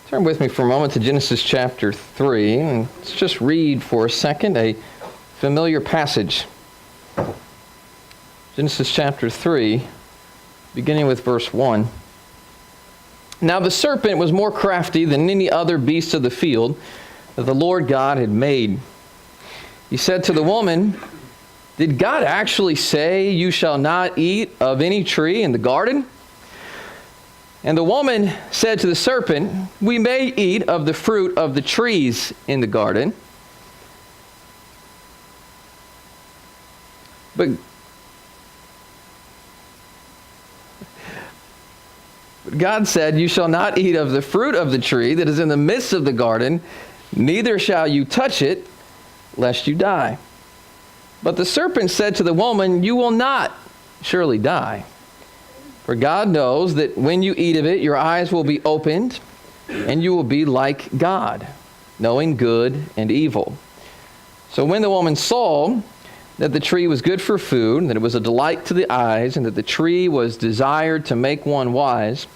Turn with me for a moment to Genesis chapter 3, and let's just read for a second a familiar passage. Genesis chapter 3, beginning with verse 1. Now the serpent was more crafty than any other beast of the field that the Lord God had made. He said to the woman, "Did God actually say, 'You shall not eat of any tree in the garden?' And the woman said to the serpent, 'We may eat of the fruit of the trees in the garden.' But God said, 'You shall not eat of the fruit of the tree that is in the midst of the garden, neither shall you touch it, lest you die.' But the serpent said to the woman, 'You will not surely die. For God knows that when you eat of it, your eyes will be opened, and you will be like God, knowing good and evil.' So when the woman saw that the tree was good for food, and that it was a delight to the eyes, and that the tree was desired to make one wise,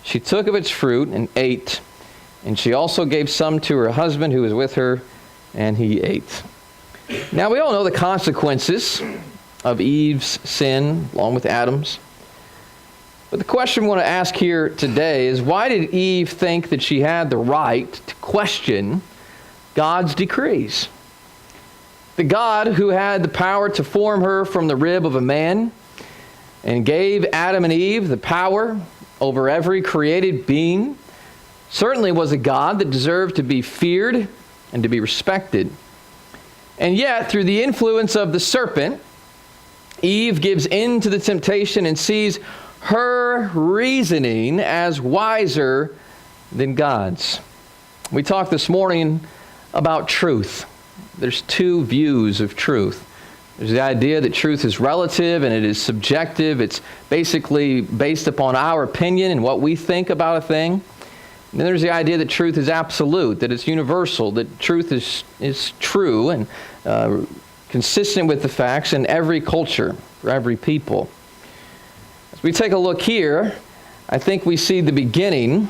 she took of its fruit and ate. And she also gave some to her husband who was with her, and he ate." Now we all know the consequences of Eve's sin, along with Adam's. But the question we want to ask here today is, why did Eve think that she had the right to question God's decrees? The God who had the power to form her from the rib of a man and gave Adam and Eve the power over every created being certainly was a God that deserved to be feared and to be respected. And yet, through the influence of the serpent, Eve gives in to the temptation and sees her reasoning as wiser than God's. We talked this morning about truth. There's two views of truth. There's the idea that truth is relative and it is subjective. It's basically based upon our opinion and what we think about a thing. And then there's the idea that truth is absolute, that it's universal, that truth is true and consistent with the facts in every culture, for every people. As we take a look here, I think we see the beginning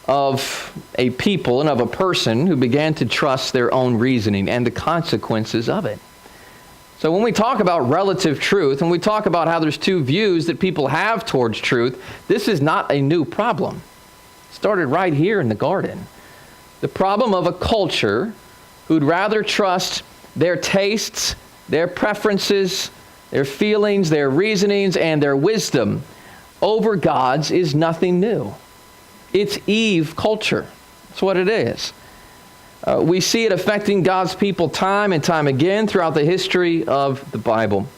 of a people and of a person who began to trust their own reasoning and the consequences of it. So when we talk about relative truth, and we talk about how there's two views that people have towards truth, this is not a new problem. It started right here in the garden. The problem of a culture who'd rather trust their tastes, their preferences, their feelings, their reasonings, and their wisdom over God's is nothing new. It's Eve culture. That's what it is. We see it affecting God's people time and time again throughout the history of the Bible.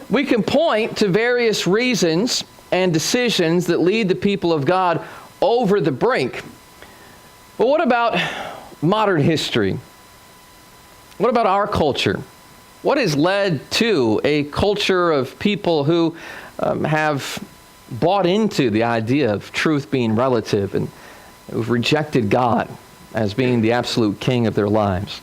We can point to various reasons and decisions that lead the people of God over the brink. But what about modern history? What about our culture? What has led to a culture of people who have bought into the idea of truth being relative and who've rejected God as being the absolute king of their lives?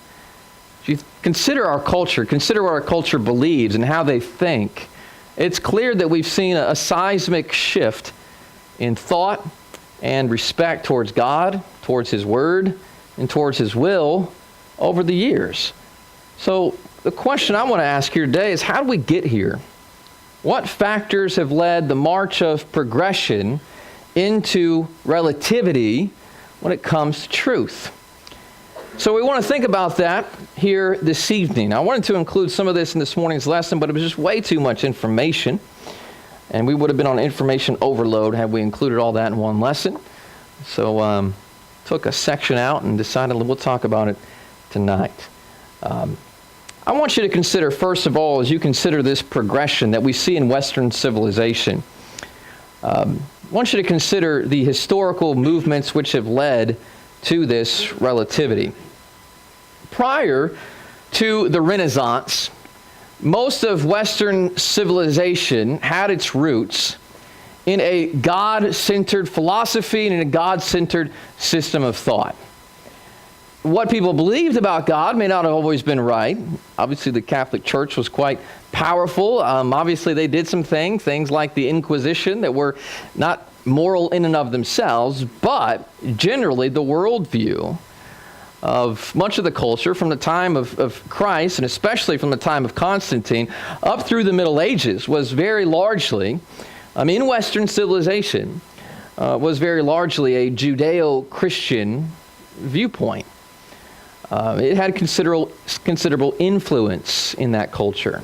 If you consider our culture, consider what our culture believes and how they think, it's clear that we've seen a seismic shift in thought and respect towards God, towards His Word, and towards His will over the years. So the question I want to ask here today is, how do we get here? What factors have led the march of progression into relativity when it comes to truth? So we want to think about that here this evening. I wanted to include some of this in this morning's lesson, but it was just way too much information. And we would have been on information overload had we included all that in one lesson. So took a section out and decided we'll talk about it tonight. I want you to consider, first of all, as you consider this progression that we see in Western civilization, I want you to consider the historical movements which have led to this relativity. Prior to the Renaissance, most of Western civilization had its roots in a God-centered philosophy and in a God-centered system of thought. What people believed about God may not have always been right. Obviously, the Catholic Church was quite powerful. Obviously, they did some things like the Inquisition, that were not moral in and of themselves, but generally the worldview of much of the culture from the time of Christ, and especially from the time of Constantine, up through the Middle Ages, was very largely, in Western civilization, was very largely a Judeo-Christian viewpoint. It had considerable influence in that culture.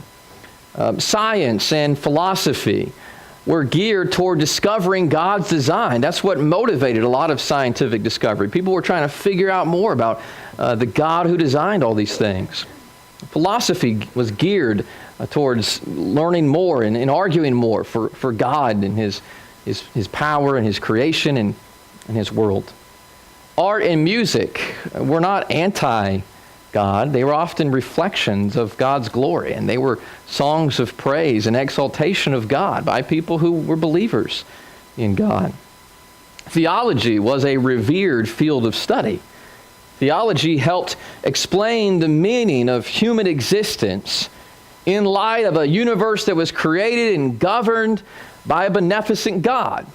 Science and philosophy were geared toward discovering God's design. That's what motivated a lot of scientific discovery. People were trying to figure out more about the God who designed all these things. Philosophy was geared towards learning more and arguing more for God and His power and His creation and His world. Art and music were not anti-God. They were often reflections of God's glory, and they were songs of praise and exaltation of God by people who were believers in God. Theology was a revered field of study. Theology helped explain the meaning of human existence in light of a universe that was created and governed by a beneficent God.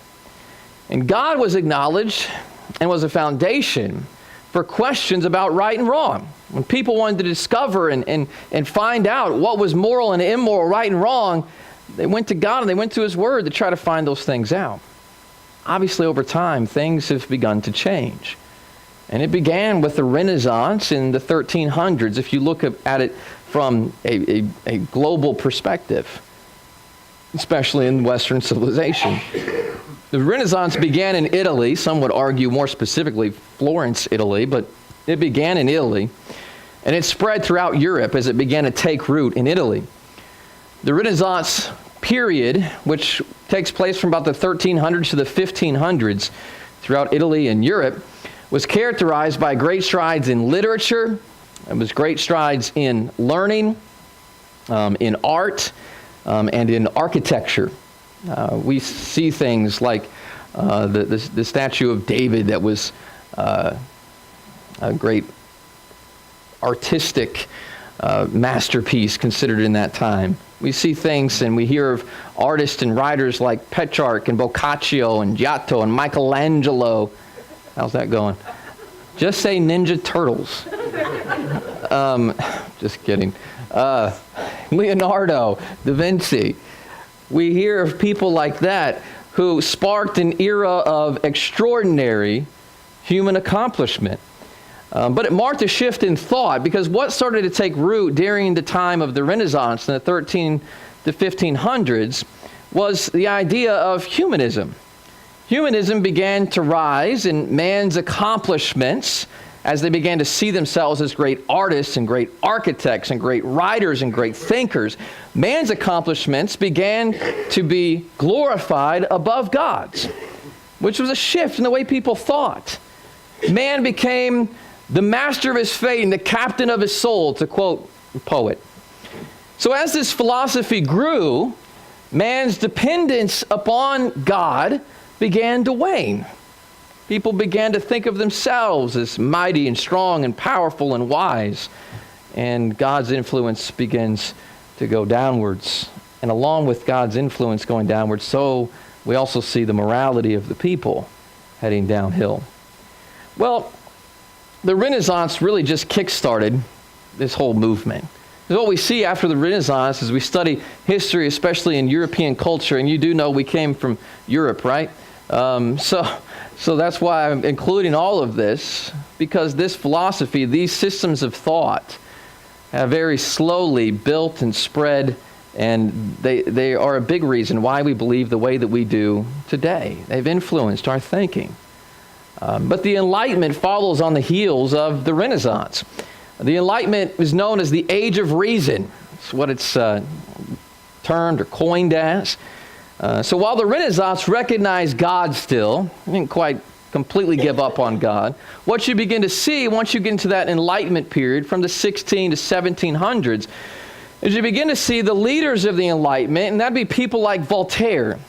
And God was acknowledged and was a foundation for questions about right and wrong. When people wanted to discover and find out what was moral and immoral, right and wrong, they went to God and they went to His Word to try to find those things out. Obviously, over time, things have begun to change. And it began with the Renaissance in the 1300s, if you look at it from a global perspective, especially in Western civilization. The Renaissance began in Italy. Some would argue more specifically Florence, Italy, but it began in Italy. And it spread throughout Europe as it began to take root in Italy. The Renaissance period, which takes place from about the 1300s to the 1500s throughout Italy and Europe, was characterized by great strides in literature. It was great strides in learning, in art, and in architecture. We see things like the statue of David that was a great artistic masterpiece considered in that time. We see things and we hear of artists and writers like Petrarch and Boccaccio and Giotto and Michelangelo. How's that going? Just say Ninja Turtles. Just kidding. Leonardo da Vinci. We hear of people like that who sparked an era of extraordinary human accomplishment. But it marked a shift in thought, because what started to take root during the time of the Renaissance in the 13 to 1500s was the idea of humanism. Humanism began to rise in man's accomplishments as they began to see themselves as great artists and great architects and great writers and great thinkers. Man's accomplishments began to be glorified above God's, which was a shift in the way people thought. Man became the master of his fate and the captain of his soul, to quote a poet. So as this philosophy grew, man's dependence upon God began to wane. People began to think of themselves as mighty and strong and powerful and wise. And God's influence begins to go downwards. And along with God's influence going downwards, so we also see the morality of the people heading downhill. Well, the Renaissance really just kick-started this whole movement. What we see after the Renaissance as we study history, especially in European culture, and you do know we came from Europe, right? So that's why I'm including all of this, because this philosophy, these systems of thought, have very slowly built and spread, and they are a big reason why we believe the way that we do today. They've influenced our thinking. But the Enlightenment follows on the heels of the Renaissance. The Enlightenment is known as the Age of Reason. It's what it's termed or coined as. So while the Renaissance recognized God still, it didn't quite completely give up on God, what you begin to see once you get into that Enlightenment period from the 16 to 1700s is you begin to see the leaders of the Enlightenment, and that'd be people like Voltaire,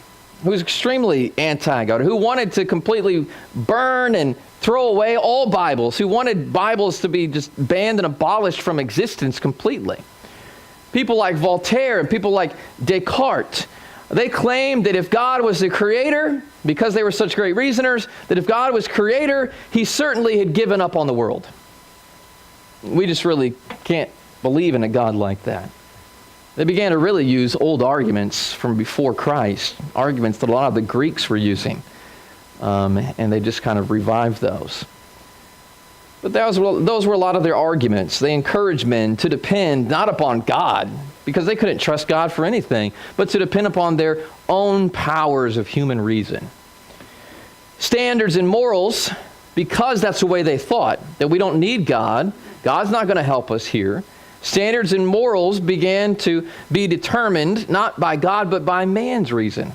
who was extremely anti-God, who wanted to completely burn and throw away all Bibles, who wanted Bibles to be just banned and abolished from existence completely. People like Voltaire and people like Descartes, They claimed that if God was the creator, because they were such great reasoners, that if God was creator, he certainly had given up on the world. We just really can't believe in a God like that. They began to really use old arguments from before Christ, arguments that a lot of the Greeks were using, and they just kind of revived those. But those were a lot of their arguments. They encouraged men to depend not upon God, because they couldn't trust God for anything, but to depend upon their own powers of human reason. Standards and morals, because that's the way they thought, that we don't need God, God's not going to help us here. Standards and morals began to be determined not by God, but by man's reason.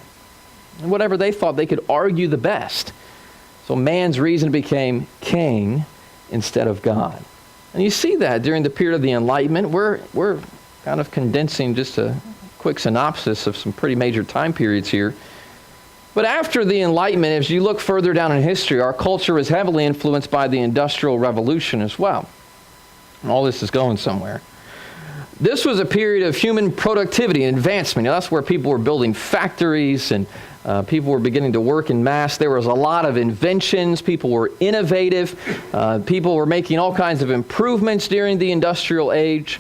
And whatever they thought, they could argue the best. So man's reason became king instead of God. And you see that during the period of the Enlightenment. We're kind of condensing just a quick synopsis of some pretty major time periods here. But after the Enlightenment, as you look further down in history, our culture was heavily influenced by the Industrial Revolution as well. And all this is going somewhere. This was a period of human productivity and advancement. Now, that's where people were building factories and people were beginning to work in mass. There was a lot of inventions. People were innovative. People were making all kinds of improvements during the industrial age.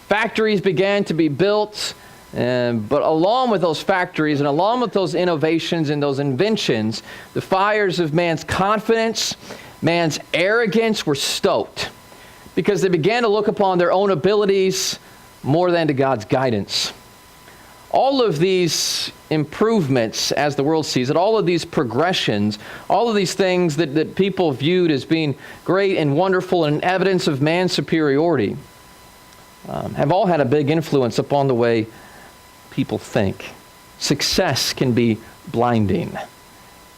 Factories began to be built. But along with those factories and along with those innovations and those inventions, the fires of man's confidence, man's arrogance were stoked, because they began to look upon their own abilities more than to God's guidance. All of these improvements, as the world sees it, all of these progressions, all of these things that people viewed as being great and wonderful and evidence of man's superiority, have all had a big influence upon the way people think. Success can be blinding.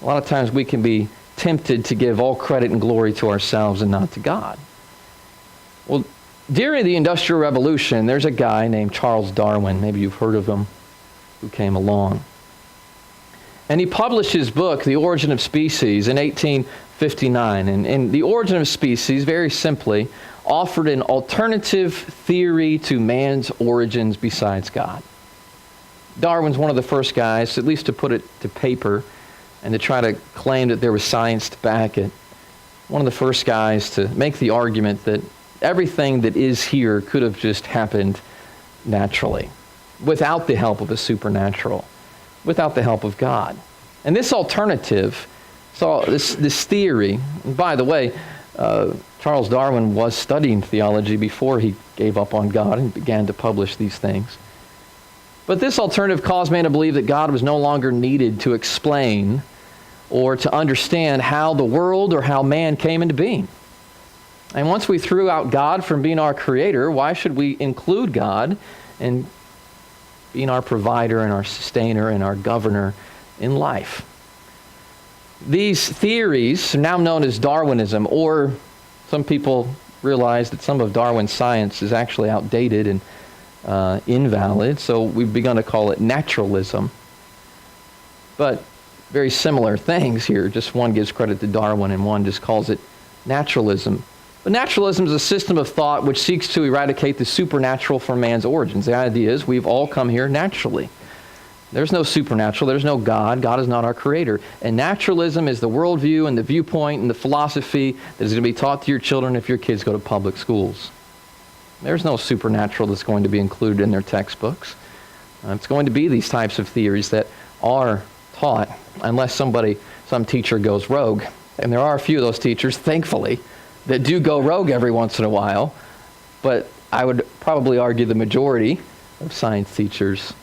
A lot of times we can be tempted to give all credit and glory to ourselves and not to God. Well, during the Industrial Revolution, there's a guy named Charles Darwin. Maybe you've heard of him, who came along. And he published his book, The Origin of Species, in 1859. And The Origin of Species, very simply, offered an alternative theory to man's origins besides God. Darwin's one of the first guys, at least to put it to paper, and to try to claim that there was science to back it. One of the first guys to make the argument that everything that is here could have just happened naturally, without the help of a supernatural, without the help of God. And this alternative, this theory, and by the way, Charles Darwin was studying theology before he gave up on God and began to publish these things. But this alternative caused man to believe that God was no longer needed to explain or to understand how the world or how man came into being. And once we threw out God from being our creator, why should we include God in being our provider and our sustainer and our governor in life? These theories are now known as Darwinism, or some people realize that some of Darwin's science is actually outdated and invalid, so we've begun to call it naturalism. But very similar things here. Just one gives credit to Darwin and one just calls it naturalism. But naturalism is a system of thought which seeks to eradicate the supernatural from man's origins. The idea is we've all come here naturally. There's no supernatural. There's no God. God is not our creator. And naturalism is the worldview and the viewpoint and the philosophy that is going to be taught to your children if your kids go to public schools. There's no supernatural that's going to be included in their textbooks. It's going to be these types of theories that are taught unless some teacher goes rogue. And there are a few of those teachers, thankfully, that do go rogue every once in a while. But I would probably argue the majority of science teachers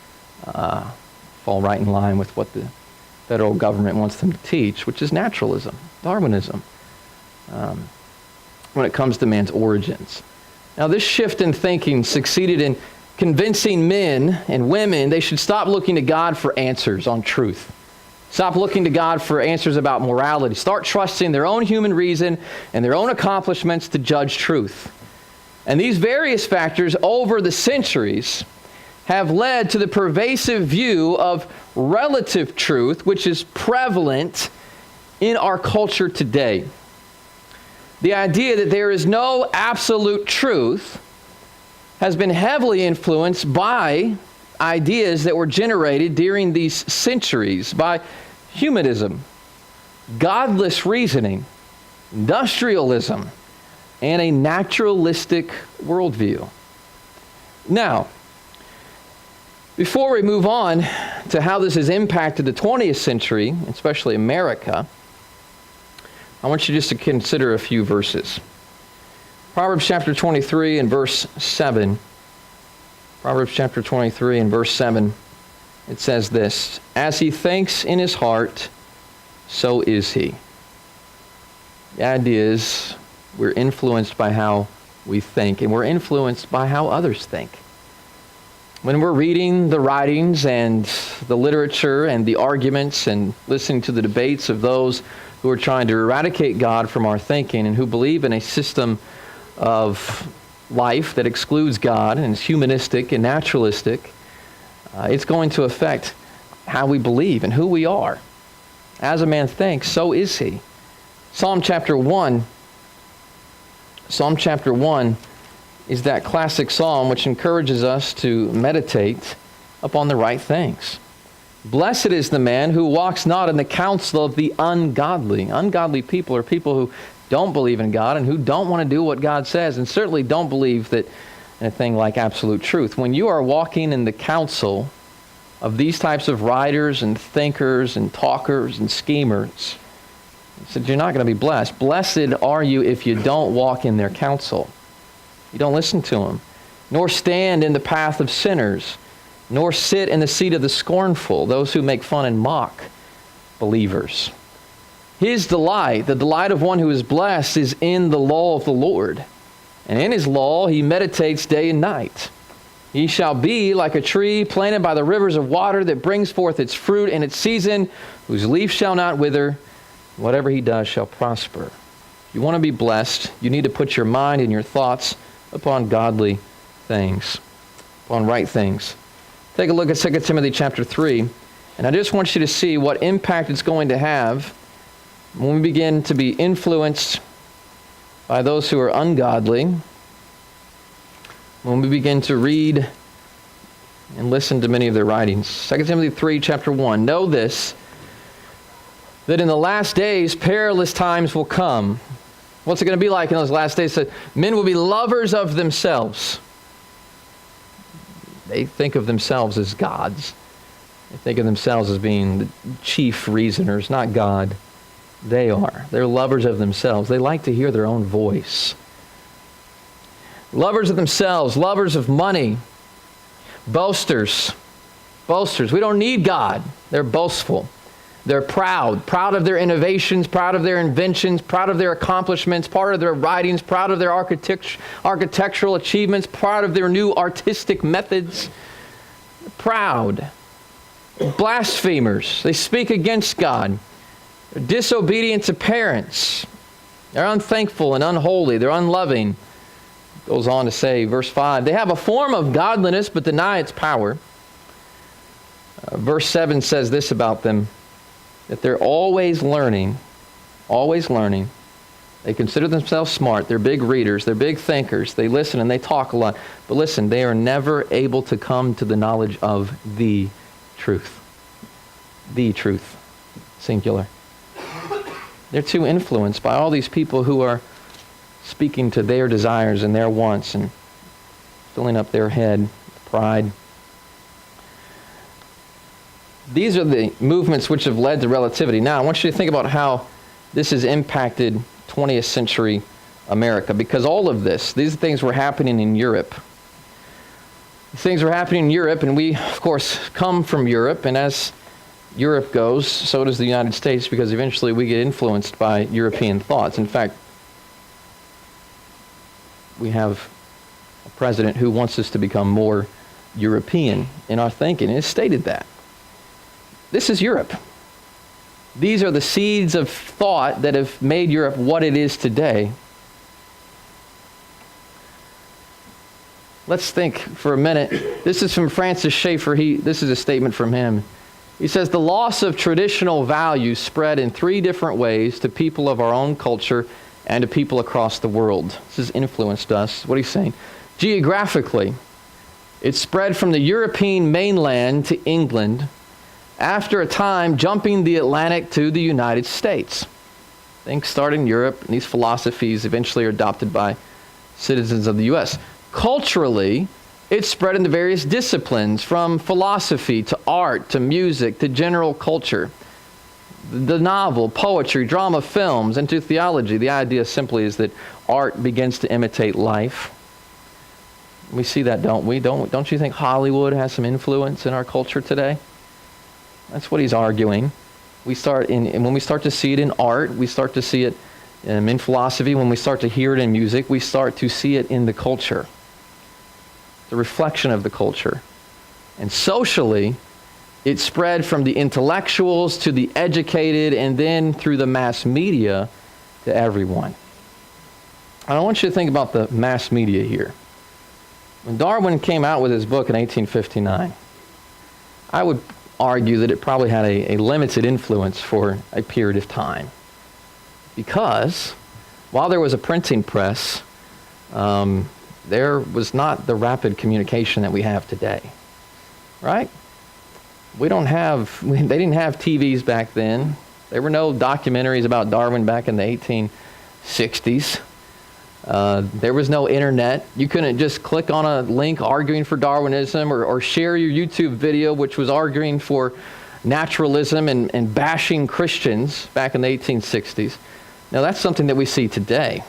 fall right in line with what the federal government wants them to teach, which is naturalism, Darwinism, when it comes to man's origins. Now, this shift in thinking succeeded in convincing men and women they should stop looking to God for answers on truth. Stop looking to God for answers about morality. Start trusting their own human reason and their own accomplishments to judge truth. And these various factors over the centuries have led to the pervasive view of relative truth, which is prevalent in our culture today. The idea that there is no absolute truth has been heavily influenced by ideas that were generated during these centuries by humanism, godless reasoning, industrialism, and a naturalistic worldview. Now, before we move on to how this has impacted the 20th century, especially America, I want you just to consider a few verses. Proverbs chapter 23 and verse 7. Proverbs chapter 23 and verse 7. It says this, "As he thinks in his heart, so is he." The idea is we're influenced by how we think, and we're influenced by how others think. When we're reading the writings and the literature and the arguments and listening to the debates of those who are trying to eradicate God from our thinking and who believe in a system of life that excludes God and is humanistic and naturalistic, it's going to affect how we believe and who we are. As a man thinks, so is he. Psalm chapter 1 is that classic psalm which encourages us to meditate upon the right things. Blessed is the man who walks not in the counsel of the ungodly. Ungodly people are people who don't believe in God and who don't want to do what God says, and certainly don't believe that anything like absolute truth. When you are walking in the counsel of these types of writers and thinkers and talkers and schemers, he said, you're not going to be blessed. Blessed are you if you don't walk in their counsel. You don't listen to them, nor stand in the path of sinners, nor sit in the seat of the scornful, those who make fun and mock believers. His delight, the delight of one who is blessed, is in the law of the Lord. And in his law he meditates day and night. He shall be like a tree planted by the rivers of water that brings forth its fruit in its season, whose leaf shall not wither. Whatever he does shall prosper. If you want to be blessed, you need to put your mind and your thoughts upon godly things, upon right things. Take a look at 2 Timothy chapter 3, and I just want you to see what impact it's going to have when we begin to be influenced by those who are ungodly, when we begin to read and listen to many of their writings. 2 Timothy 3, chapter 1, "Know this, that in the last days perilous times will come." What's it going to be like in those last days? Men will be lovers of themselves. They think of themselves as gods. They think of themselves as being the chief reasoners, not God. They are. They're lovers of themselves. They like to hear their own voice. Lovers of themselves, lovers of money, boasters. Boasters. We don't need God. They're boastful. They're proud of their innovations, proud of their inventions, proud of their accomplishments, proud of their writings, proud of their architectural achievements, proud of their new artistic methods. Proud. Blasphemers. They speak against God. They're disobedient to parents. They're unthankful and unholy. They're unloving. It goes on to say, verse 5, they have a form of godliness but deny its power. Verse 7 says this about them, that they're always learning. They consider themselves smart. They're big readers. They're big thinkers. They listen and they talk a lot. But listen, they are never able to come to the knowledge of the truth. The truth. Singular. They're too influenced by all these people who are speaking to their desires and their wants and filling up their head with pride. These are the movements which have led to relativity. Now, I want you to think about how this has impacted 20th century America, because all of these things were happening in Europe. Things were happening in Europe, and we, of course, come from Europe, and as Europe goes, so does the United States, because eventually we get influenced by European thoughts. In fact, we have a president who wants us to become more European in our thinking, and has stated that. This is Europe. These are the seeds of thought that have made Europe what it is today. Let's think for a minute. This is from Francis Schaeffer. This is a statement from him. He says, the loss of traditional values spread in 3 different ways to people of our own culture and to people across the world. This has influenced us. What he's saying. Geographically, It spread from the European mainland to England, after a time jumping the Atlantic to the United States. Things start in Europe, and these philosophies eventually are adopted by citizens of the U.S. Culturally, it spread into various disciplines, from philosophy to art to music to general culture. The novel, poetry, drama, films, and to theology. The idea simply is that art begins to imitate life. We see that, don't we? Don't you think Hollywood has some influence in our culture today? That's what he's arguing. And when we start to see it in art, we start to see it in philosophy. When we start to hear it in music, we start to see it in the culture. The reflection of the culture. And socially, it spread from the intellectuals to the educated, and then through the mass media to everyone. I want you to think about the mass media here. When Darwin came out with his book in 1859, I would argue that it probably had a limited influence for a period of time. Because while there was a printing press, there was not the rapid communication that we have today. Right? They didn't have TVs back then. There were no documentaries about Darwin back in the 1860s. There was no internet. You couldn't just click on a link arguing for Darwinism or share your YouTube video which was arguing for naturalism and bashing Christians back in the 1860s. Now that's something that we see today.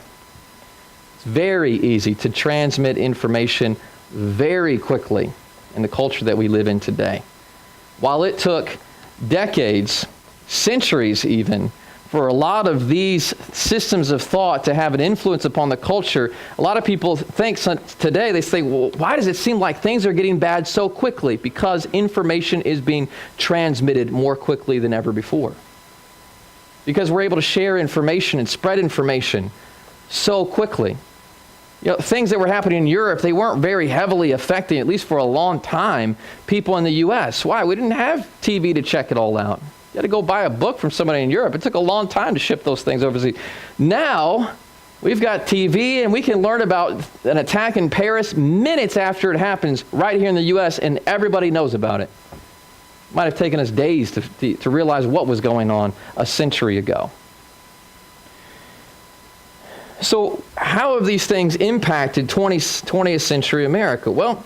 It's very easy to transmit information very quickly in the culture that we live in today. While it took decades, centuries even, for a lot of these systems of thought to have an influence upon the culture, a lot of people think today, they say, well, why does it seem like things are getting bad so quickly? Because information is being transmitted more quickly than ever before. Because we're able to share information and spread information so quickly. You know, things that were happening in Europe, they weren't very heavily affecting, at least for a long time, people in the U.S. Why? We didn't have TV to check it all out. You had to go buy a book from somebody in Europe. It took a long time to ship those things overseas. Now, we've got TV, and we can learn about an attack in Paris minutes after it happens right here in the U.S., and everybody knows about it. It might have taken us days to realize what was going on a century ago. So how have these things impacted 20th century America? Well,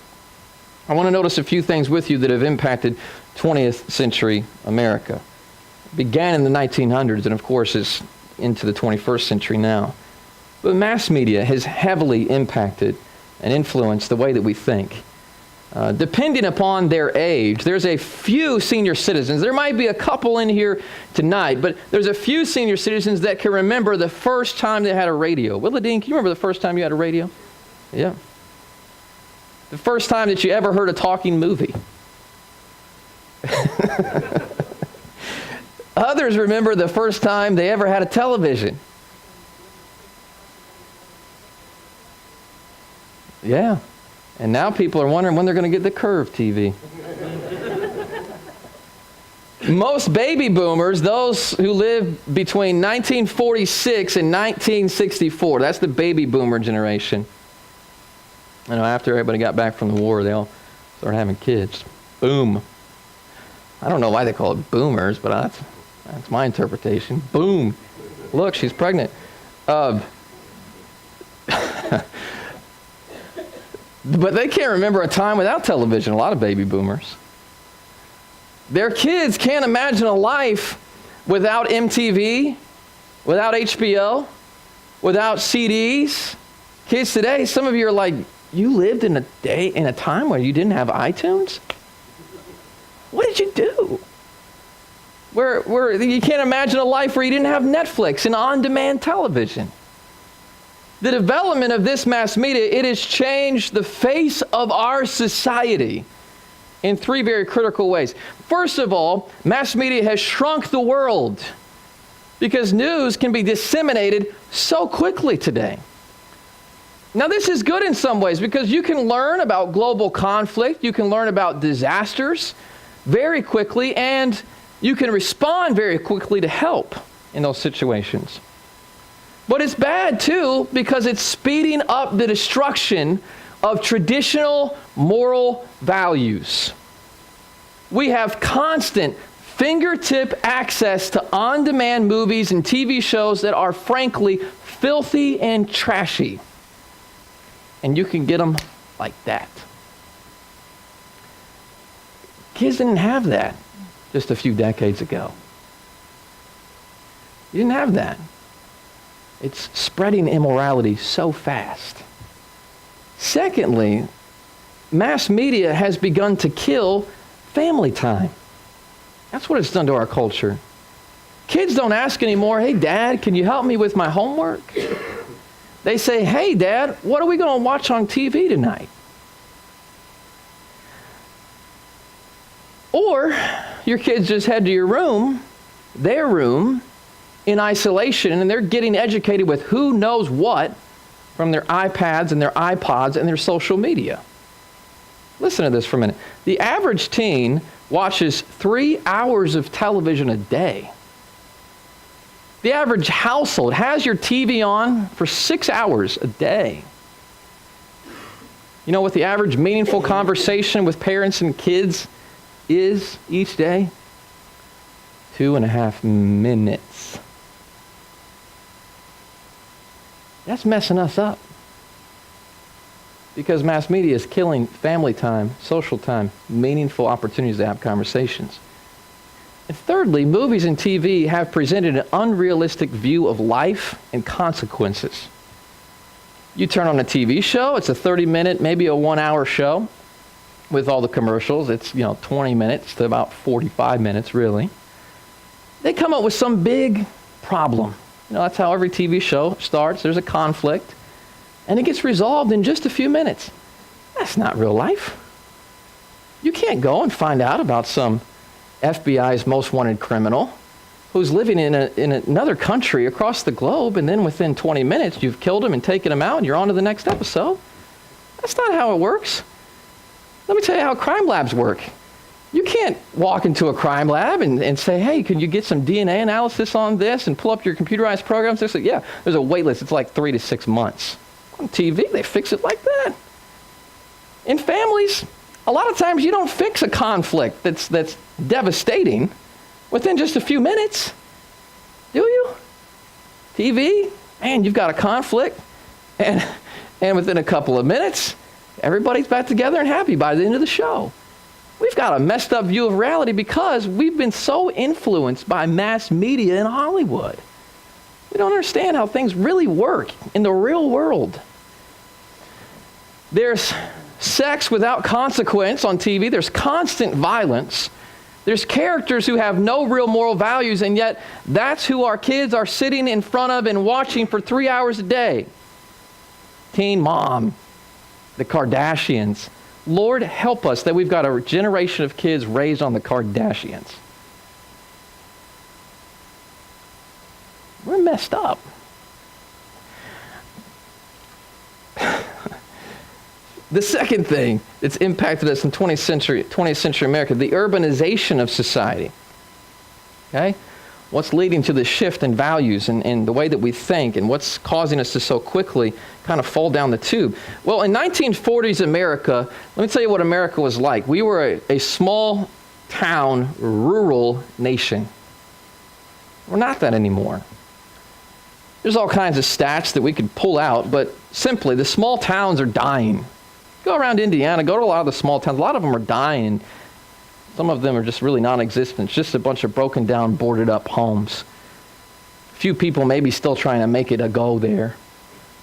I want to notice a few things with you that have impacted 20th century America. It began in the 1900s and, of course, is into the 21st century now. But mass media has heavily impacted and influenced the way that we think. Depending upon their age, there's a few senior citizens. There might be a couple in here tonight, but there's a few senior citizens that can remember the first time they had a radio. Willadine, can you remember the first time you had a radio? Yeah. The first time that you ever heard a talking movie. Others remember the first time they ever had a television. Yeah. And now people are wondering when they're going to get the curved TV. Most baby boomers, those who lived between 1946 and 1964, that's the baby boomer generation. You know, after everybody got back from the war, they all started having kids. Boom. I don't know why they call it boomers, but that's my interpretation. Boom. Look, she's pregnant. But they can't remember a time without television, a lot of baby boomers. Their kids can't imagine a life without MTV, without HBO, without CDs. Kids today, some of you are like, you lived in a time where you didn't have iTunes? What did you do? Where you can't imagine a life where you didn't have Netflix and on-demand television. The development of this mass media, it has changed the face of our society in three very critical ways. First of all, mass media has shrunk the world because news can be disseminated so quickly today. Now, this is good in some ways because you can learn about global conflict, you can learn about disasters very quickly, and you can respond very quickly to help in those situations. But it's bad, too, because it's speeding up the destruction of traditional moral values. We have constant fingertip access to on-demand movies and TV shows that are frankly filthy and trashy. And you can get them like that. Kids didn't have that just a few decades ago. You didn't have that. It's spreading immorality so fast. Secondly, mass media has begun to kill family time. That's what it's done to our culture. Kids don't ask anymore, hey, Dad, can you help me with my homework? They say, hey, Dad, what are we going to watch on TV tonight? Or your kids just head to your room, their room, in isolation, and they're getting educated with who knows what from their iPads and their iPods and their social media. Listen to this for a minute. The average teen watches 3 hours of television a day. The average household has your TV on for 6 hours a day. You know what the average meaningful conversation with parents and kids is each day? 2.5 minutes. That's messing us up. Because mass media is killing family time, social time, meaningful opportunities to have conversations. And thirdly, movies and TV have presented an unrealistic view of life and consequences. You turn on a TV show, it's a 30-minute, maybe a 1-hour show with all the commercials. It's, 20 minutes to about 45 minutes, really. They come up with some big problem. That's how every TV show starts. There's a conflict, and it gets resolved in just a few minutes. That's not real life. You can't go and find out about some FBI's most wanted criminal who's living in another country across the globe, and then within 20 minutes you've killed him and taken him out and you're on to the next episode. That's not how it works. Let me tell you how crime labs work. You can't walk into a crime lab and say, hey, can you get some DNA analysis on this and pull up your computerized programs? They say, yeah, there's a wait list. It's like 3 to 6 months. On TV, they fix it like that. In families, a lot of times you don't fix a conflict that's devastating within just a few minutes. Do you? TV, and you've got a conflict, and within a couple of minutes, everybody's back together and happy by the end of the show. We've got a messed up view of reality because we've been so influenced by mass media in Hollywood. We don't understand how things really work in the real world. There's sex without consequence on TV. There's constant violence. There's characters who have no real moral values, and yet that's who our kids are sitting in front of and watching for 3 hours a day. Teen Mom, the Kardashians. Lord, help us that we've got a generation of kids raised on the Kardashians. We're messed up. The second thing that's impacted us in 20th century America, the urbanization of society. Okay? What's leading to the shift in values and the way that we think, and what's causing us to so quickly kind of fall down the tube? Well, in 1940s America, let me tell you what America was like. We were a small town, rural nation. We're not that anymore. There's all kinds of stats that we could pull out, but simply, the small towns are dying. Go around Indiana, go to a lot of the small towns. A lot of them are dying. Some of them are just really non-existent. It's just a bunch of broken down, boarded up homes. A few people maybe still trying to make it a go there.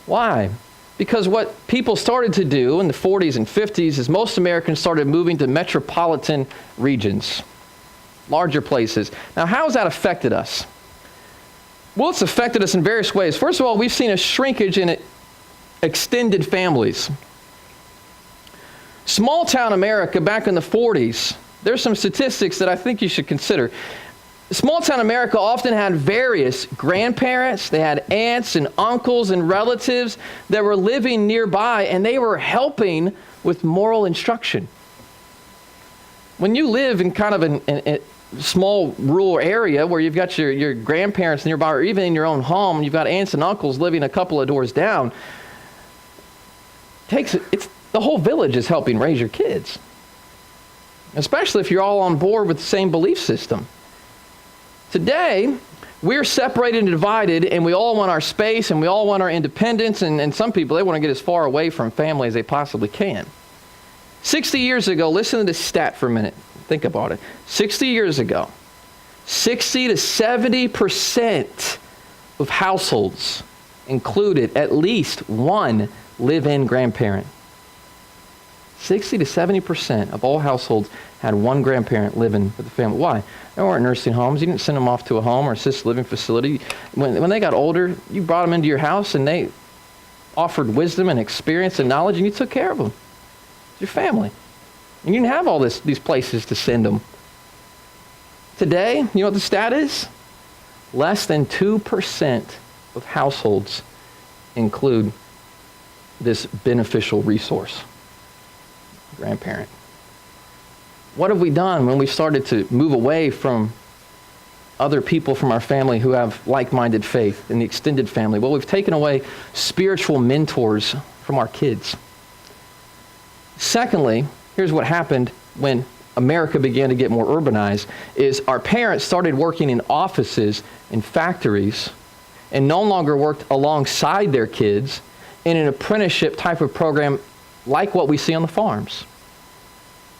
Why? Because what people started to do in the 40s and 50s is most Americans started moving to metropolitan regions, larger places. Now, how has that affected us? Well, it's affected us in various ways. First of all, we've seen a shrinkage in extended families. Small town America back in the 40s, there's some statistics that I think you should consider. Small town America often had various grandparents, they had aunts and uncles and relatives that were living nearby, and they were helping with moral instruction. When you live in kind of a small rural area where you've got your grandparents nearby, or even in your own home, you've got aunts and uncles living a couple of doors down, the whole village is helping raise your kids, especially if you're all on board with the same belief system. Today, we're separated and divided, and we all want our space, and we all want our independence, and some people, they want to get as far away from family as they possibly can. 60 years ago, listen to this stat for a minute. Think about it. 60 years ago, 60 to 70% of households included at least one live-in grandparent. 60 to 70% of all households had one grandparent living with the family. Why? There weren't nursing homes. You didn't send them off to a home or assisted living facility. When they got older, you brought them into your house and they offered wisdom and experience and knowledge, and you took care of them. It's your family. And you didn't have all these places to send them. Today, you know what the stat is? Less than 2% of households include this beneficial resource, grandparent. What have we done when we started to move away from other people from our family who have like-minded faith in the extended family? Well, we've taken away spiritual mentors from our kids. Secondly, here's what happened when America began to get more urbanized, is our parents started working in offices and factories and no longer worked alongside their kids in an apprenticeship type of program like what we see on the farms,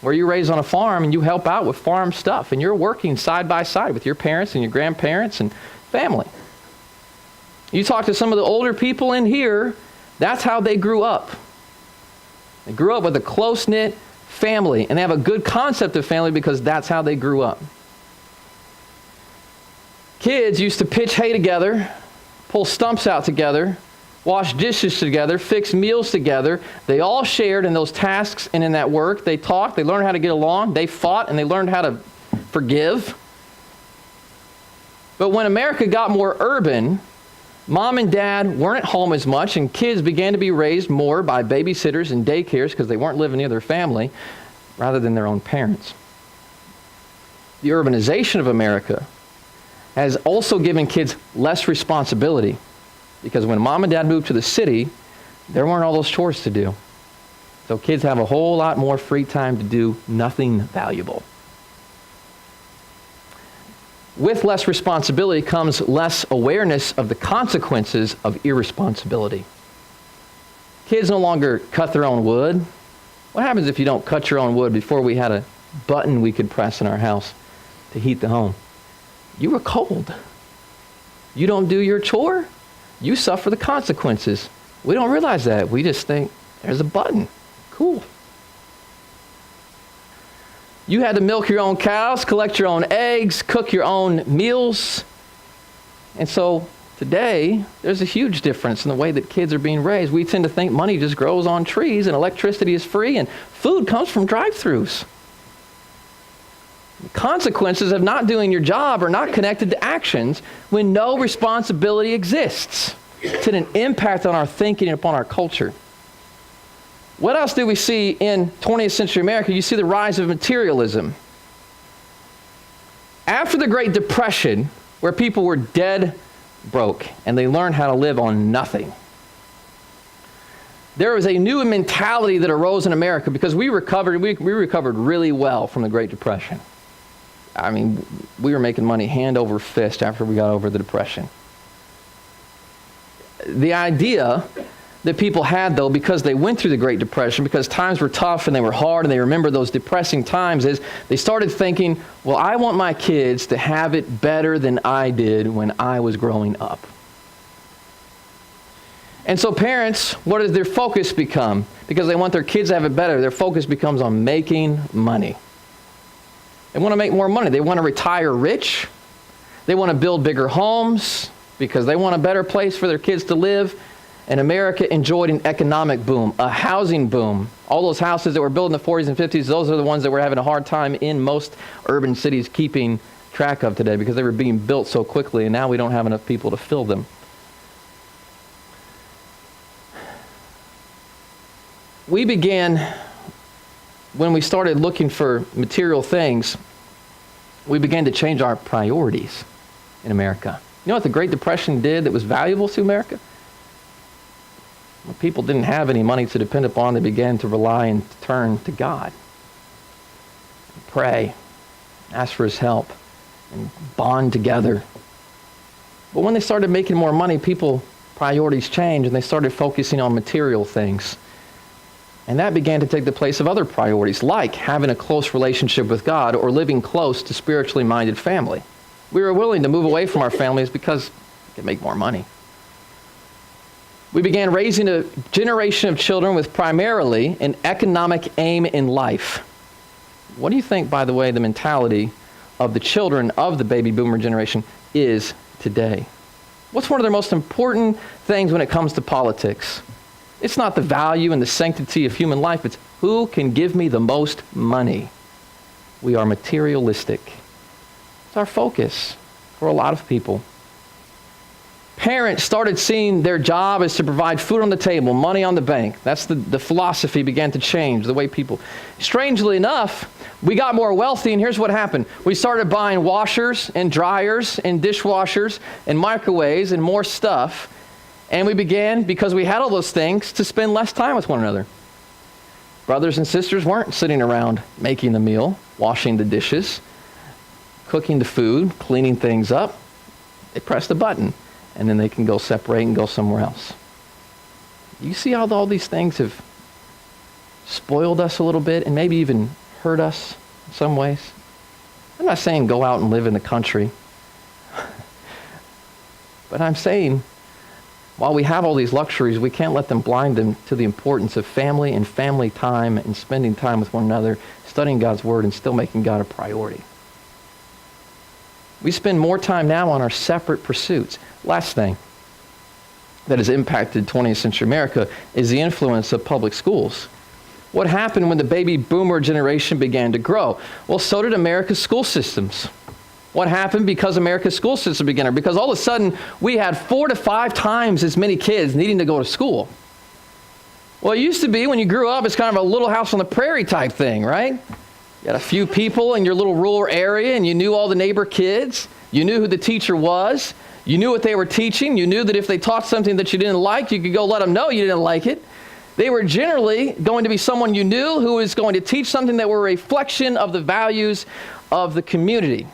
where you're raised on a farm and you help out with farm stuff and you're working side by side with your parents and your grandparents and family. You talk to some of the older people in here, that's how they grew up. They grew up with a close-knit family, and they have a good concept of family because that's how they grew up. Kids used to pitch hay together, pull stumps out together, wash dishes together, fix meals together. They all shared in those tasks and in that work. They talked, they learned how to get along, they fought, and they learned how to forgive. But when America got more urban, mom and dad weren't at home as much, and kids began to be raised more by babysitters and daycares because they weren't living near their family rather than their own parents. The urbanization of America has also given kids less responsibility, because when mom and dad moved to the city, there weren't all those chores to do. So kids have a whole lot more free time to do nothing valuable. With less responsibility comes less awareness of the consequences of irresponsibility. Kids no longer cut their own wood. What happens if you don't cut your own wood? Before we had a button we could press in our house to heat the home, you were cold. You don't do your chore, you suffer the consequences. We don't realize that. We just think, there's a button. Cool. You had to milk your own cows, collect your own eggs, cook your own meals. And so today, there's a huge difference in the way that kids are being raised. We tend to think money just grows on trees and electricity is free and food comes from drive-thrus. The consequences of not doing your job are not connected to actions when no responsibility exists. It's an impact on our thinking and upon our culture. What else do we see in 20th century America? You see the rise of materialism. After the Great Depression, where people were dead broke and they learned how to live on nothing, there was a new mentality that arose in America because we recovered really well from the Great Depression. I mean, we were making money hand over fist after we got over the Depression. The idea that people had, though, because they went through the Great Depression, because times were tough and they were hard and they remember those depressing times, is they started thinking, well, I want my kids to have it better than I did when I was growing up. And so parents, what does their focus become? Because they want their kids to have it better, their focus becomes on making money. They want to make more money. They want to retire rich. They want to build bigger homes because they want a better place for their kids to live. And America enjoyed an economic boom, a housing boom. All those houses that were built in the 40s and 50s, those are the ones that we're having a hard time in most urban cities keeping track of today because they were being built so quickly and now we don't have enough people to fill them. We began, when we started looking for material things, we began to change our priorities in America. You know what the Great Depression did that was valuable to America? When people didn't have any money to depend upon, they began to rely and turn to God. Pray, ask for his help, and bond together. But when they started making more money, priorities changed, and they started focusing on material things. And that began to take the place of other priorities, like having a close relationship with God or living close to spiritually minded family. We were willing to move away from our families because we could make more money. We began raising a generation of children with primarily an economic aim in life. What do you think, by the way, the mentality of the children of the baby boomer generation is today? What's one of their most important things when it comes to politics? It's not the value and the sanctity of human life. It's who can give me the most money. We are materialistic. It's our focus for a lot of people. Parents started seeing their job as to provide food on the table, money on the bank. That's the philosophy began to change, the way people... Strangely enough, we got more wealthy, and here's what happened. We started buying washers and dryers and dishwashers and microwaves and more stuff. And we began, because we had all those things, to spend less time with one another. Brothers and sisters weren't sitting around making the meal, washing the dishes, cooking the food, cleaning things up. They pressed a button, and then they can go separate and go somewhere else. You see how all these things have spoiled us a little bit and maybe even hurt us in some ways? I'm not saying go out and live in the country. But I'm saying, while we have all these luxuries, we can't let them blind them to the importance of family and family time and spending time with one another, studying God's Word, and still making God a priority. We spend more time now on our separate pursuits. Last thing that has impacted 20th century America is the influence of public schools. What happened when the baby boomer generation began to grow? Well, so did America's school systems. What happened because America's school system began to... Because all of a sudden, we had 4 to 5 times as many kids needing to go to school. Well, it used to be when you grew up, it's kind of a little house on the prairie type thing, right? You had a few people in your little rural area, and you knew all the neighbor kids. You knew who the teacher was. You knew what they were teaching. You knew that if they taught something that you didn't like, you could go let them know you didn't like it. They were generally going to be someone you knew who was going to teach something that were a reflection of the values of the community.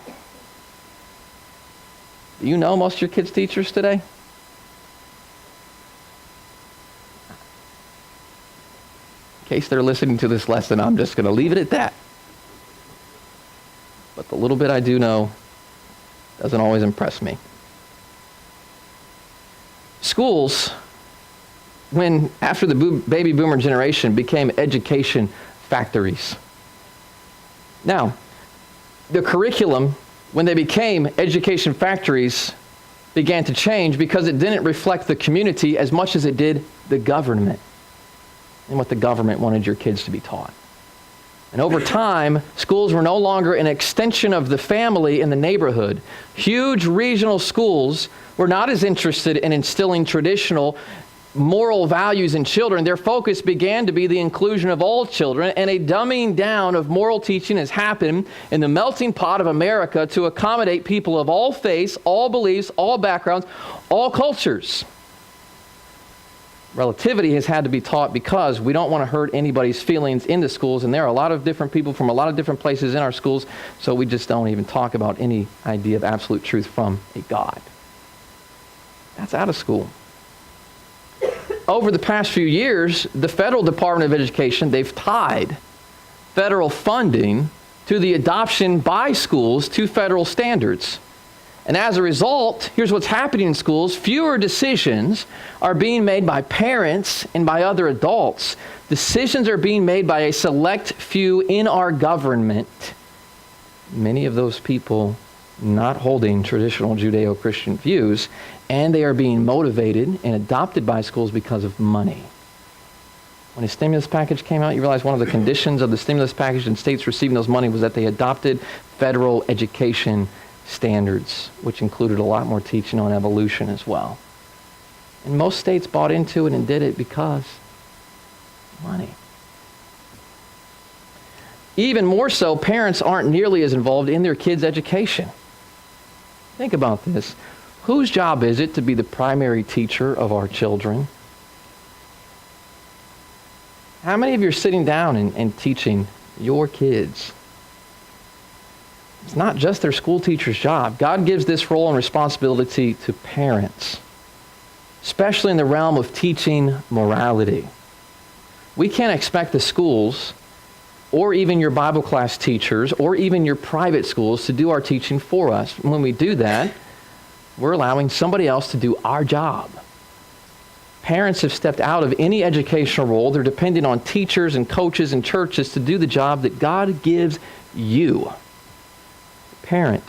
Do you know most of your kids' teachers today? In case they're listening to this lesson, I'm just going to leave it at that. But the little bit I do know doesn't always impress me. Schools, after the baby boomer generation, became education factories. Now, the curriculum, when they became education factories, began to change because it didn't reflect the community as much as it did the government and what the government wanted your kids to be taught. And over time, schools were no longer an extension of the family in the neighborhood. Huge regional schools were not as interested in instilling traditional moral values in children. Their focus began to be the inclusion of all children, and a dumbing down of moral teaching has happened in the melting pot of America to accommodate people of all faiths, all beliefs, all backgrounds, all cultures. Relativity has had to be taught because we don't want to hurt anybody's feelings in the schools, and there are a lot of different people from a lot of different places in our schools, so we just don't even talk about any idea of absolute truth from a God. That's out of school. Over the past few years, the federal Department of Education, they've tied federal funding to the adoption by schools to federal standards. And as a result, here's what's happening in schools. Fewer decisions are being made by parents and by other adults. Decisions are being made by a select few in our government. Many of those people not holding traditional Judeo-Christian views, and they are being motivated and adopted by schools because of money. When a stimulus package came out, you realize one of the conditions of the stimulus package and states receiving those money was that they adopted federal education standards, which included a lot more teaching on evolution as well. And most states bought into it and did it because money. Even more so, parents aren't nearly as involved in their kids' education. Think about this. Whose job is it to be the primary teacher of our children? How many of you are sitting down and teaching your kids? It's not just their school teacher's job. God gives this role and responsibility to parents, especially in the realm of teaching morality. We can't expect the schools or even your Bible class teachers or even your private schools to do our teaching for us. When we do that, we're allowing somebody else to do our job. Parents have stepped out of any educational role. They're depending on teachers and coaches and churches to do the job that God gives you. Parent.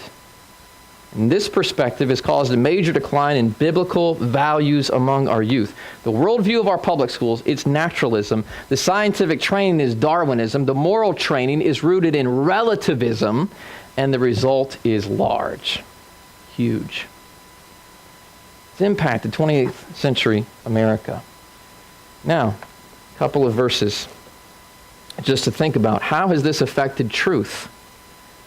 And this perspective has caused a major decline in biblical values among our youth. The worldview of our public schools, it's naturalism. The scientific training is Darwinism. The moral training is rooted in relativism. And the result is large. Huge. It's impacted 20th century America. Now, a couple of verses just to think about. How has this affected truth?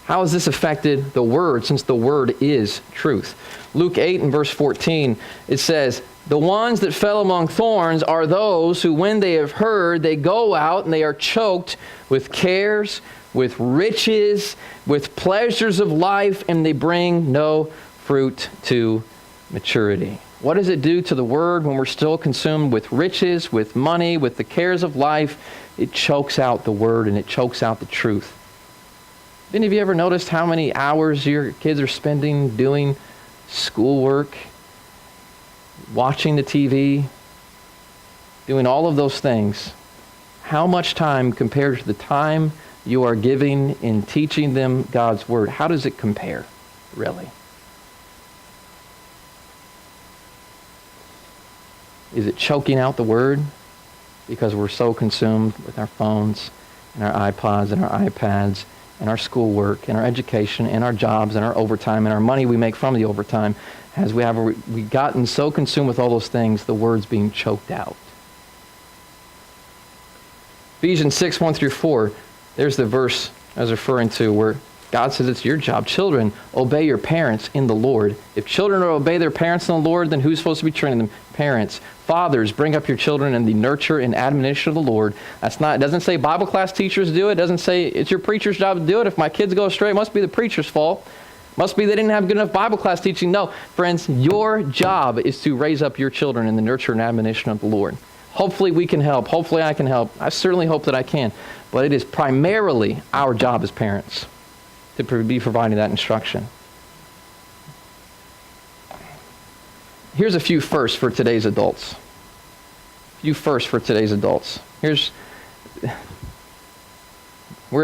How has this affected the Word, since the Word is truth? Luke 8 and verse 14, it says, "The ones that fell among thorns are those who, when they have heard, they go out and they are choked with cares, with riches, with pleasures of life, and they bring no fruit to maturity." What does it do to the Word when we're still consumed with riches, with money, with the cares of life? It chokes out the Word and it chokes out the truth. Have any of you ever noticed how many hours your kids are spending doing schoolwork, watching the TV, doing all of those things? How much time compared to the time you are giving in teaching them God's Word? How does it compare, really? Is it choking out the Word because we're so consumed with our phones and our iPods and our iPads and our schoolwork and our education and our jobs and our overtime and our money we make from the overtime? As we've gotten so consumed with all those things, the Word's being choked out. Ephesians 6, 1 through 4, there's the verse I was referring to where God says it's your job. Children, obey your parents in the Lord. If children obey their parents in the Lord, then who's supposed to be training them? Parents. Fathers, bring up your children in the nurture and admonition of the Lord. It doesn't say Bible class teachers do it. It doesn't say it's your preacher's job to do it. If my kids go astray, it must be the preacher's fault. Must be they didn't have good enough Bible class teaching. No, friends, your job is to raise up your children in the nurture and admonition of the Lord. Hopefully we can help. Hopefully I can help. I certainly hope that I can. But it is primarily our job as parents to be providing that instruction. Here's a few firsts for today's adults. We're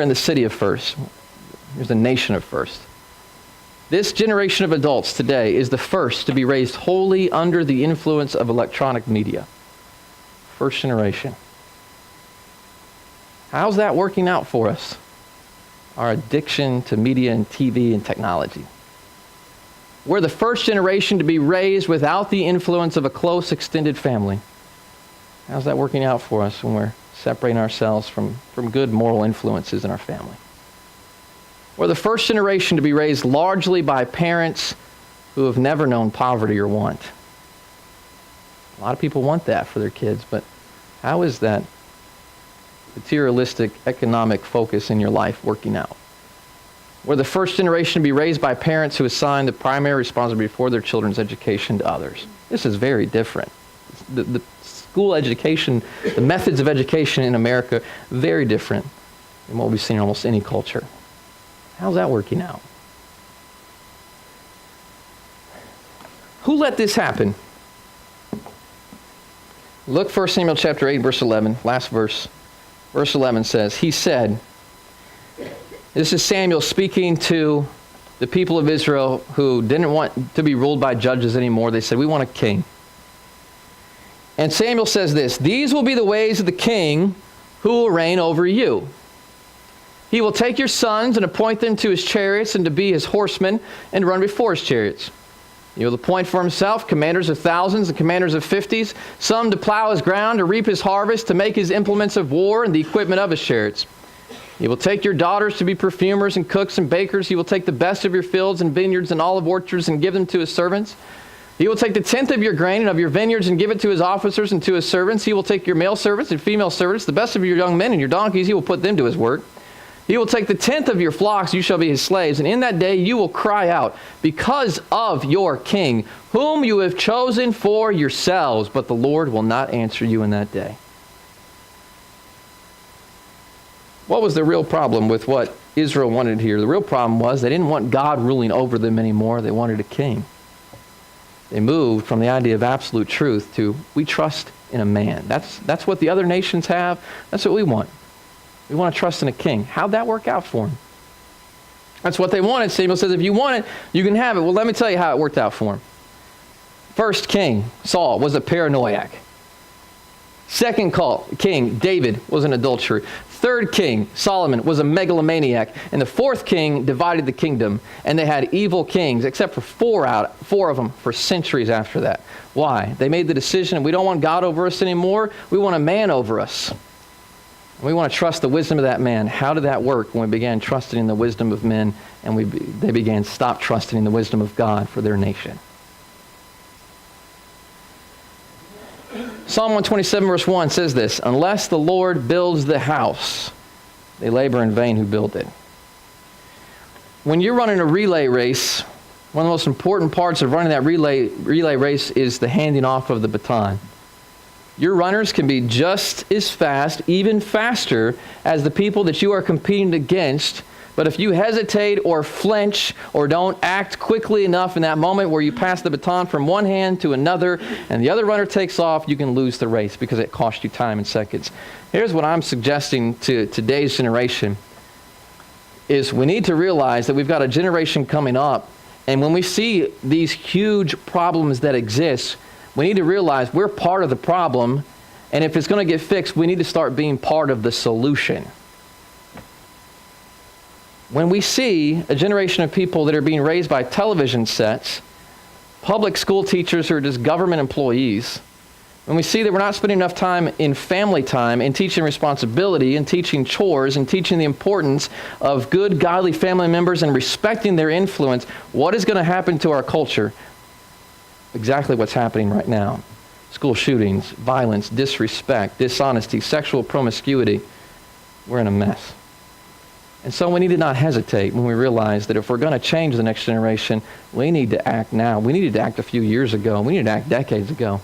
in the city of firsts. Here's a nation of firsts. This generation of adults today is the first to be raised wholly under the influence of electronic media. First generation. How's that working out for us? Our addiction to media and TV and technology. We're the first generation to be raised without the influence of a close extended family. How's that working out for us when we're separating ourselves from good moral influences in our family? We're the first generation to be raised largely by parents who have never known poverty or want. A lot of people want that for their kids, but how is that materialistic economic focus in your life working out? We're the first generation to be raised by parents who assign the primary responsibility for their children's education to others. This is very different. The school education, the methods of education in America, very different than what we've seen in almost any culture. How's that working out? Who let this happen? Look 1 Samuel chapter 8, verse 11, last verse. Verse 11 says, he said, this is Samuel speaking to the people of Israel who didn't want to be ruled by judges anymore. They said, we want a king. And Samuel says this, these will be the ways of the king who will reign over you. He will take your sons and appoint them to his chariots and to be his horsemen and run before his chariots. He will appoint for himself commanders of thousands and commanders of 50s, some to plow his ground, to reap his harvest, to make his implements of war and the equipment of his chariots. He will take your daughters to be perfumers and cooks and bakers. He will take the best of your fields and vineyards and olive orchards and give them to his servants. He will take the tenth of your grain and of your vineyards and give it to his officers and to his servants. He will take your male servants and female servants, the best of your young men and your donkeys. He will put them to his work. He will take the tenth of your flocks. You shall be his slaves. And in that day you will cry out because of your king, whom you have chosen for yourselves. But the Lord will not answer you in that day. What was the real problem with what Israel wanted here? The real problem was they didn't want God ruling over them anymore. They wanted a king. They moved from the idea of absolute truth to, we trust in a man. That's what the other nations have. That's what we want. We want to trust in a king. How'd that work out for them? That's what they wanted. Samuel says, if you want it, you can have it. Well, let me tell you how it worked out for them. First king, Saul, was a paranoiac. Second king, David, was an adulterer. Third king, Solomon, was a megalomaniac. And the fourth king divided the kingdom. And they had evil kings, except for four of them, for centuries after that. Why? They made the decision, we don't want God over us anymore. We want a man over us. We want to trust the wisdom of that man. How did that work when we began trusting in the wisdom of men and they began to stop trusting in the wisdom of God for their nation? Psalm 127 verse 1 says this, unless the Lord builds the house, they labor in vain who build it. When you're running a relay race, one of the most important parts of running that relay race is the handing off of the baton. Your runners can be just as fast, even faster, as the people that you are competing against. But if you hesitate or flinch or don't act quickly enough in that moment where you pass the baton from one hand to another and the other runner takes off, you can lose the race because it cost you time and seconds. Here's what I'm suggesting to today's generation is we need to realize that we've got a generation coming up, and when we see these huge problems that exist, we need to realize we're part of the problem, and if it's going to get fixed, we need to start being part of the solution. When we see a generation of people that are being raised by television sets, public school teachers who are just government employees, when we see that we're not spending enough time in family time, in teaching responsibility, in teaching chores, and teaching the importance of good, godly family members and respecting their influence, what is going to happen to our culture? Exactly what's happening right now. School shootings, violence, disrespect, dishonesty, sexual promiscuity. We're in a mess. And so we need to not hesitate when we realize that if we're going to change the next generation, we need to act now. We needed to act a few years ago. We needed to act decades ago.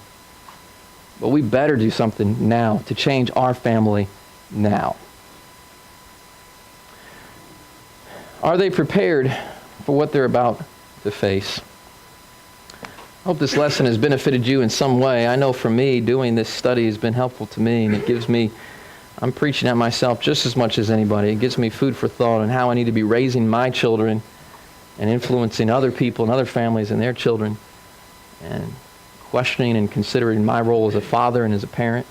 But we better do something now to change our family now. Are they prepared for what they're about to face? I hope this lesson has benefited you in some way. I know for me, doing this study has been helpful to me, and it gives me, I'm preaching at myself just as much as anybody. It gives me food for thought on how I need to be raising my children and influencing other people and other families and their children, and questioning and considering my role as a father and as a parent.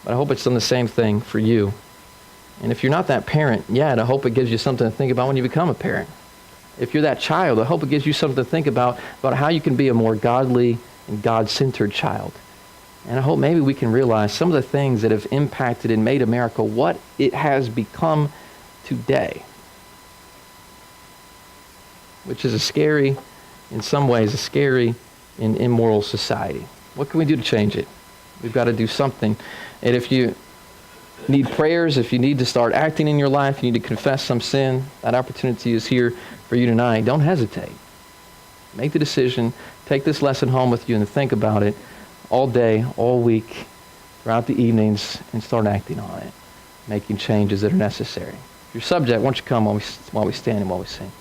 But I hope it's done the same thing for you. And if you're not that parent yet, I hope it gives you something to think about when you become a parent. If you're that child, I hope it gives you something to think about how you can be a more godly and God-centered child. And I hope maybe we can realize some of the things that have impacted and made America what it has become today, which is in some ways, a scary and immoral society. What can we do to change it? We've got to do something. And if you need prayers, if you need to start acting in your life, you need to confess some sin, that opportunity is here for you tonight. Don't hesitate. Make the decision. Take this lesson home with you and think about it all day, all week, throughout the evenings, and start acting on it, making changes that are necessary. If you're subject, why don't you come while we stand and while we sing.